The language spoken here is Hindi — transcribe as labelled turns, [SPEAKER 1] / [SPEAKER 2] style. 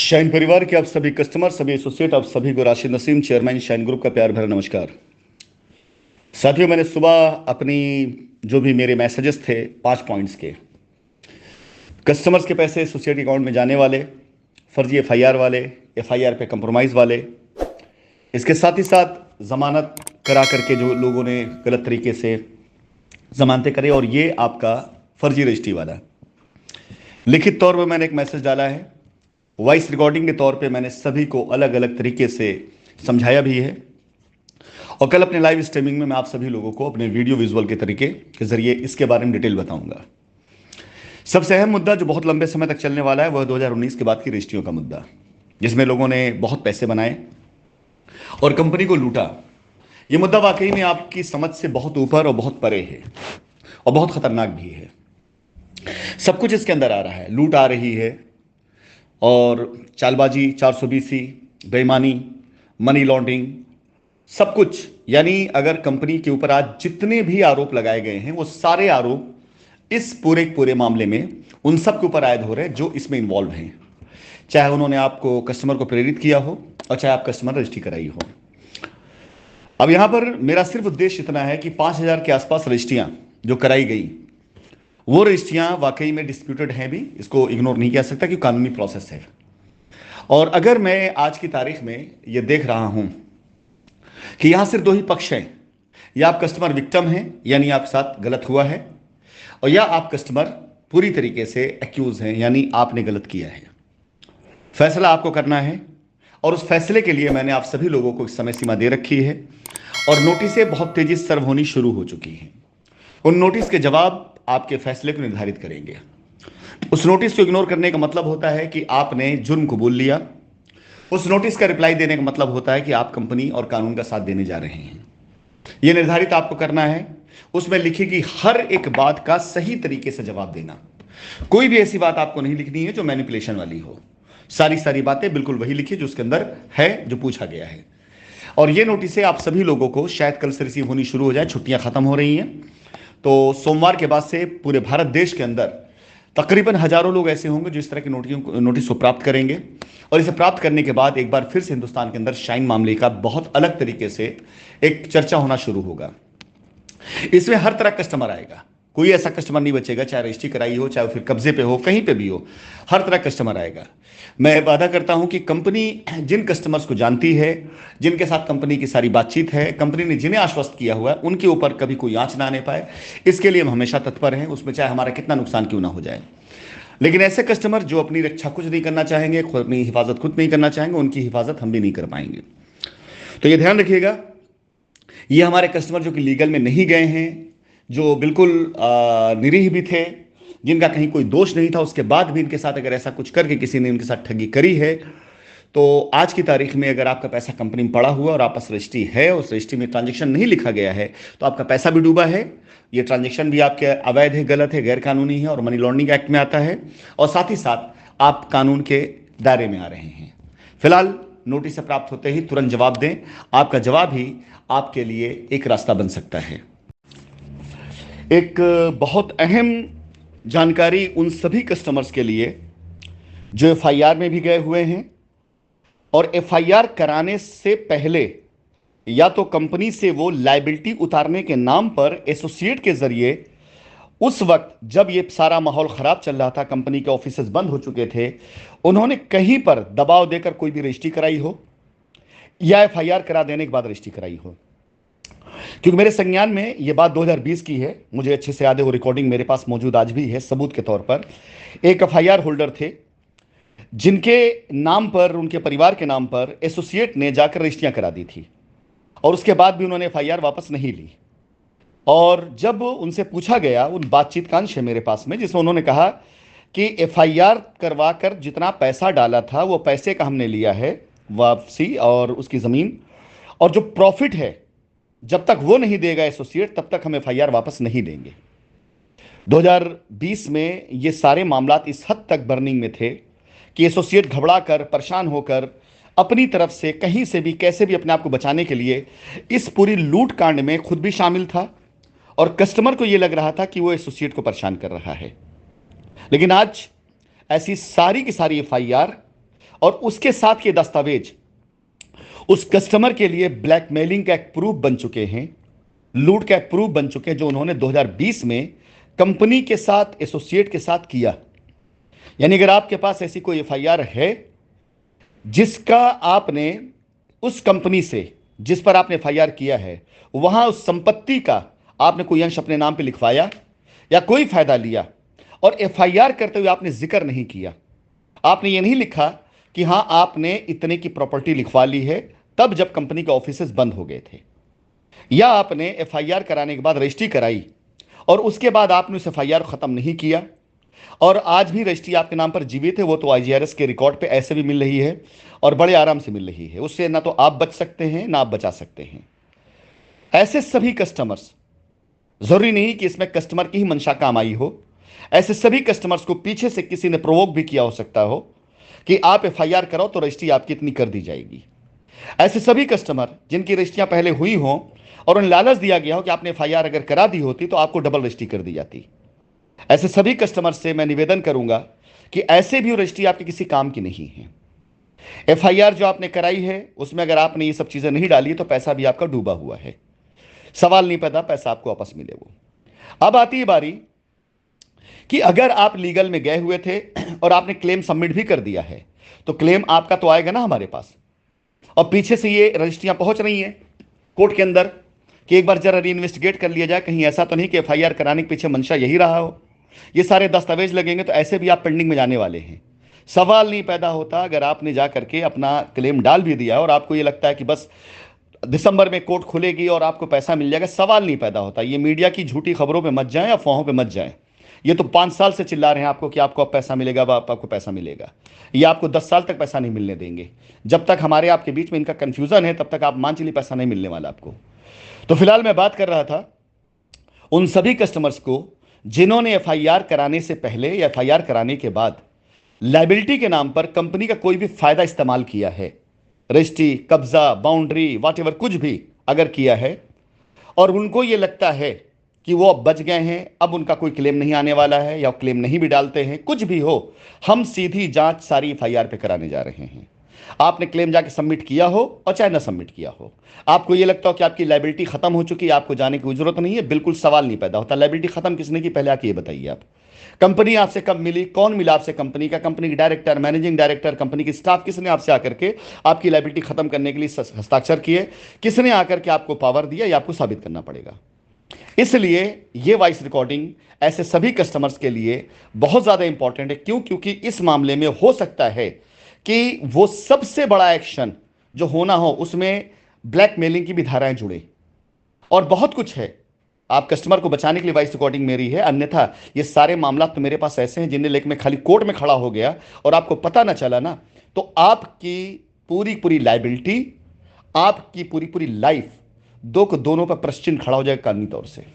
[SPEAKER 1] शाइन परिवार के आप सभी कस्टमर, सभी एसोसिएट, आप सभी को Rashid Naseem, chairman shine group का प्यार भरा नमस्कार। साथियों, मैंने सुबह अपनी जो भी मेरे मैसेजेस थे 5 पॉइंट्स के, कस्टमर्स के पैसे एसोसिएट अकाउंट में जाने वाले, फर्जी एफआईआर वाले, एफआईआर पे कंप्रोमाइज वाले, इसके साथ ही साथ जमानत करा करके जो लोगों ने गलत तरीके से जमानतें करे, और ये आपका फर्जी रजिस्ट्री वाला। लिखित तौर पर मैंने एक मैसेज डाला है, वॉइस रिकॉर्डिंग के तौर पे मैंने सभी को अलग अलग तरीके से समझाया भी है, और कल अपने लाइव स्ट्रीमिंग में मैं आप सभी लोगों को अपने वीडियो विजुअल के तरीके के जरिए इसके बारे में डिटेल बताऊंगा। सबसे अहम मुद्दा जो बहुत लंबे समय तक चलने वाला है वह 2019 के बाद की रजिस्ट्रियों का मुद्दा, जिसमें लोगों ने बहुत पैसे बनाए और कंपनी को लूटा। यह मुद्दा वाकई में आपकी समझ से बहुत ऊपर और बहुत परे है, और बहुत खतरनाक भी है। सब कुछ इसके अंदर आ रहा है, लूट आ रही है, और चालबाजी, 420, बेईमानी, मनी लॉन्ड्रिंग, सब कुछ। यानी अगर कंपनी के ऊपर आज जितने भी आरोप लगाए गए हैं वो सारे आरोप इस पूरे मामले में उन सब के ऊपर आयद हो रहे हैं जो इसमें इन्वॉल्व हैं, चाहे उन्होंने आपको कस्टमर को प्रेरित किया हो और चाहे आप कस्टमर रजिस्ट्री कराई हो। अब यहां पर मेरा सिर्फ उद्देश्य इतना है कि 5,000 के आसपास रजिस्ट्रियां जो कराई गई, वो रजिस्ट्रियां वाकई में डिस्प्यूटेड हैं भी, इसको इग्नोर नहीं किया सकता कि कानूनी प्रोसेस है। और अगर मैं आज की तारीख में ये देख रहा हूं कि यहां सिर्फ दो ही पक्ष हैं, या आप कस्टमर विक्टिम हैं यानी आपके साथ गलत हुआ है, और या आप कस्टमर पूरी तरीके से एक्यूज हैं यानी आपने गलत किया है। फैसला आपको करना है, और उस फैसले के लिए मैंने आप सभी लोगों को समय सीमा दे रखी है, और नोटिसें बहुत तेजी से सर्व होनी शुरू हो चुकी हैं। उन नोटिस के जवाब आपके फैसले को निर्धारित करेंगे। उस नोटिस को इग्नोर करने का मतलब होता है कि आपने जुर्म कबूल लिया। उस नोटिस का रिप्लाई देने का मतलब होता है कि आप कंपनी और कानून का साथ देने जा रहे हैं। यह निर्धारित आपको करना है। उसमें लिखी गई हर एक बात का सही तरीके से जवाब देना। कोई भी ऐसी बात आपको नहीं लिखनी है जो मैनिपुलेशन वाली हो। सारी बातें बिल्कुल वही लिखिए जो उसके अंदर है, जो पूछा गया है। और ये नोटिसें आप सभी लोगों को शायद कल से रिसीव होनी शुरू हो जाए। छुट्टियां खत्म हो रही हैं, तो सोमवार के बाद से पूरे भारत देश के अंदर तकरीबन हजारों लोग ऐसे होंगे जो इस तरह के नोटिस को प्राप्त करेंगे, और इसे प्राप्त करने के बाद एक बार फिर से हिंदुस्तान के अंदर शाइन मामले का बहुत अलग तरीके से एक चर्चा होना शुरू होगा। इसमें हर तरह कस्टमर आएगा, कोई ऐसा कस्टमर नहीं बचेगा, चाहे रजिस्ट्री कराई हो, चाहे फिर कब्जे पे हो, कहीं पे भी हो, हर तरह कस्टमर आएगा। मैं वादा करता हूं कि कंपनी जिन कस्टमर्स को जानती है, जिनके साथ कंपनी की सारी बातचीत है, कंपनी ने जिन्हें आश्वस्त किया हुआ है, उनके ऊपर कभी कोई आंच ना आने पाए, इसके लिए हम हमेशा तत्पर हैं, उसमें चाहे हमारा कितना नुकसान क्यों ना हो जाए। लेकिन ऐसे कस्टमर जो अपनी रक्षा कुछ नहीं करना चाहेंगे, अपनी हिफाजत खुद नहीं करना चाहेंगे, उनकी हिफाजत हम भी नहीं कर पाएंगे। तो ये ध्यान रखिएगा, ये हमारे कस्टमर जो कि लीगल में नहीं गए हैं, जो बिल्कुल निरीह भी थे, जिनका कहीं कोई दोष नहीं था, उसके बाद भी इनके साथ अगर ऐसा कुछ करके किसी ने इनके साथ ठगी करी है, तो आज की तारीख में अगर आपका पैसा कंपनी में पड़ा हुआ और आपस रजिस्ट्री है, उस रजिस्ट्री में ट्रांजेक्शन नहीं लिखा गया है, तो आपका पैसा भी डूबा है, ये ट्रांजेक्शन भी आपके अवैध है, गलत है, गैर कानूनी है, और मनी लॉन्ड्रिंग एक्ट में आता है, और साथ ही साथ आप कानून के दायरे में आ रहे हैं। फिलहाल नोटिस से प्राप्त होते ही तुरंत जवाब दें। आपका जवाब ही आपके लिए एक रास्ता बन सकता है। एक बहुत अहम जानकारी उन सभी कस्टमर्स के लिए जो एफआईआर में भी गए हुए हैं, और एफआईआर कराने से पहले या तो कंपनी से वो लायबिलिटी उतारने के नाम पर एसोसिएट के जरिए, उस वक्त जब ये सारा माहौल खराब चल रहा था, कंपनी के ऑफिसेस बंद हो चुके थे, उन्होंने कहीं पर दबाव देकर कोई भी रजिस्ट्री कराई हो, या एफआईआर करा देने के बाद रजिस्ट्री कराई हो। क्योंकि मेरे संज्ञान में यह बात 2020 की है, मुझे अच्छे से याद है, वो रिकॉर्डिंग मेरे पास मौजूद आज भी है सबूत के तौर पर। एक एफआईआर होल्डर थे जिनके नाम पर, उनके परिवार के नाम पर एसोसिएट ने जाकर रजिस्ट्रियां करा दी थी, और उसके बाद भी उन्होंने एफआईआर वापस नहीं ली। और जब उनसे पूछा गया, उन बातचीत का अंश है मेरे पास में, जिसमें उन्होंने कहा कि एफआईआर करवाकर जितना पैसा डाला था वो पैसे का हमने लिया है वापसी, और उसकी जमीन, और जो प्रॉफिट है जब तक वो नहीं देगा एसोसिएट, तब तक हम एफआईआर वापस नहीं देंगे। 2020 में ये सारे मामलात इस हद तक बर्निंग में थे कि एसोसिएट घबरा कर, परेशान होकर, अपनी तरफ से कहीं से भी कैसे भी अपने आप को बचाने के लिए इस पूरी लूट कांड में खुद भी शामिल था, और कस्टमर को यह लग रहा था कि वो एसोसिएट को परेशान कर रहा है। लेकिन आज ऐसी सारी की सारी एफआईआर और उसके साथ ये दस्तावेज उस कस्टमर के लिए ब्लैकमेलिंग का एक प्रूफ बन चुके हैं, लूट का एक प्रूफ बन चुके हैं, जो उन्होंने 2020 में कंपनी के साथ, एसोसिएट के साथ किया। यानी अगर आपके पास ऐसी कोई एफआईआर है जिसका आपने उस कंपनी से, जिस पर आपने एफआईआर किया है, वहां उस संपत्ति का आपने कोई अंश अपने नाम पे लिखवाया या कोई फायदा लिया, और एफआईआर करते हुए आपने जिक्र नहीं किया, आपने ये नहीं लिखा कि हां आपने इतने की प्रॉपर्टी लिखवा ली है तब जब कंपनी के ऑफिसेस बंद हो गए थे, या आपने एफआईआर कराने के बाद रजिस्ट्री कराई और उसके बाद आपने उस एफआईआर को खत्म नहीं किया और आज भी रजिस्ट्री आपके नाम पर जीवित है, वो तो आईजीआरएस के रिकॉर्ड पे ऐसे भी मिल रही है और बड़े आराम से मिल रही है, उससे ना तो आप बच सकते हैं ना आप बचा सकते हैं। ऐसे सभी कस्टमर्स, जरूरी नहीं कि इसमें कस्टमर की ही मंशा काम आई हो, ऐसे सभी कस्टमर्स को पीछे से किसी ने प्रोवोक भी किया हो सकता हो कि आप एफआईआर कराओ तो रजिस्ट्री आपकी इतनी कर दी जाएगी। ऐसे सभी कस्टमर जिनकी रजिस्ट्रियां पहले हुई हों और उन्हें लालच दिया गया हो कि आपने एफआईआर अगर करा दी होती तो आपको डबल रजिस्ट्री कर दी जाती, ऐसे सभी कस्टमर से मैं निवेदन करूंगा कि ऐसे भी रजिस्ट्री आपके किसी काम की नहीं है। एफआईआर जो आपने कराई है उसमें अगर आपने ये सब चीजें नहीं डाली तो पैसा भी आपका डूबा हुआ है, सवाल नहीं पैदा पैसा आपको वापस मिले वो। अब आती है बारी कि अगर आप लीगल में गए हुए थे और आपने क्लेम सबमिट भी कर दिया है तो क्लेम आपका तो आएगा ना हमारे पास, और पीछे से ये रजिस्ट्रियां पहुंच रही हैं कोर्ट के अंदर कि एक बार जरा री इन्वेस्टिगेट कर लिया जाए, कहीं ऐसा तो नहीं कि एफआईआर कराने के पीछे मंशा यही रहा हो। ये सारे दस्तावेज लगेंगे तो ऐसे भी आप पेंडिंग में जाने वाले हैं। सवाल नहीं पैदा होता अगर आपने जा करके अपना क्लेम डाल भी दिया और आपको ये लगता है कि बस दिसंबर में कोर्ट खुलेगी और आपको पैसा मिल जाएगा, सवाल नहीं पैदा होता। ये मीडिया की झूठी खबरों पे मत जाएं, अफवाहों पे मत जाएं। ये तो 5 साल से चिल्ला रहे हैं आपको कि आपको अब पैसा मिलेगा, अब आपको पैसा मिलेगा। ये आपको 10 साल तक पैसा नहीं मिलने देंगे। जब तक हमारे आपके बीच में इनका कंफ्यूजन है तब तक आप मान चलिए पैसा नहीं मिलने वाला आपको। तो फिलहाल मैं बात कर रहा था उन सभी कस्टमर्स को जिन्होंने एफआईआर कराने से पहले या एफआईआर कराने के बाद लायबिलिटी के नाम पर कंपनी का कोई भी फायदा इस्तेमाल किया है, रजिस्ट्री, कब्जा, बाउंड्री, वॉट कुछ भी अगर किया है, और उनको ये लगता है कि वो अब बच गए हैं, अब उनका कोई क्लेम नहीं आने वाला है या क्लेम नहीं भी डालते हैं, कुछ भी हो, हम सीधी जांच सारी एफआईआर पे कराने जा रहे हैं। आपने क्लेम जाके सबमिट किया हो और चाहे ना सबमिट किया हो, आपको ये लगता हो कि आपकी लायबिलिटी खत्म हो चुकी है, आपको जाने की जरूरत नहीं है, बिल्कुल सवाल नहीं पैदा होता। लायबिलिटी खत्म किसने की, पहले आके ये बताइए आप। कंपनी आपसे कब मिली, कौन मिला आपसे कंपनी का, कंपनी के डायरेक्टर, मैनेजिंग डायरेक्टर, कंपनी की स्टाफ, किसने आपसे आकर के आपकी लायबिलिटी खत्म करने के लिए हस्ताक्षर किए, किसने आकर के आपको पावर दिया, ये आपको साबित करना पड़ेगा। इसलिए ये वॉइस रिकॉर्डिंग ऐसे सभी कस्टमर्स के लिए बहुत ज्यादा इंपॉर्टेंट है। क्यों? क्योंकि इस मामले में हो सकता है कि वो सबसे बड़ा एक्शन जो होना हो उसमें ब्लैकमेलिंग की भी धाराएं जुड़े और बहुत कुछ है। आप कस्टमर को बचाने के लिए वॉइस रिकॉर्डिंग मेरी है, अन्यथा ये सारे मामला तो मेरे पास ऐसे हैं जिन्हें लेकर मैं खाली कोर्ट में खड़ा हो गया और आपको पता ना चला ना, तो आपकी पूरी पूरी लायबिलिटी, आपकी पूरी पूरी लाइफ दोनों पर प्रश्न चिन्ह खड़ा हो जाएगा कानूनी तौर से।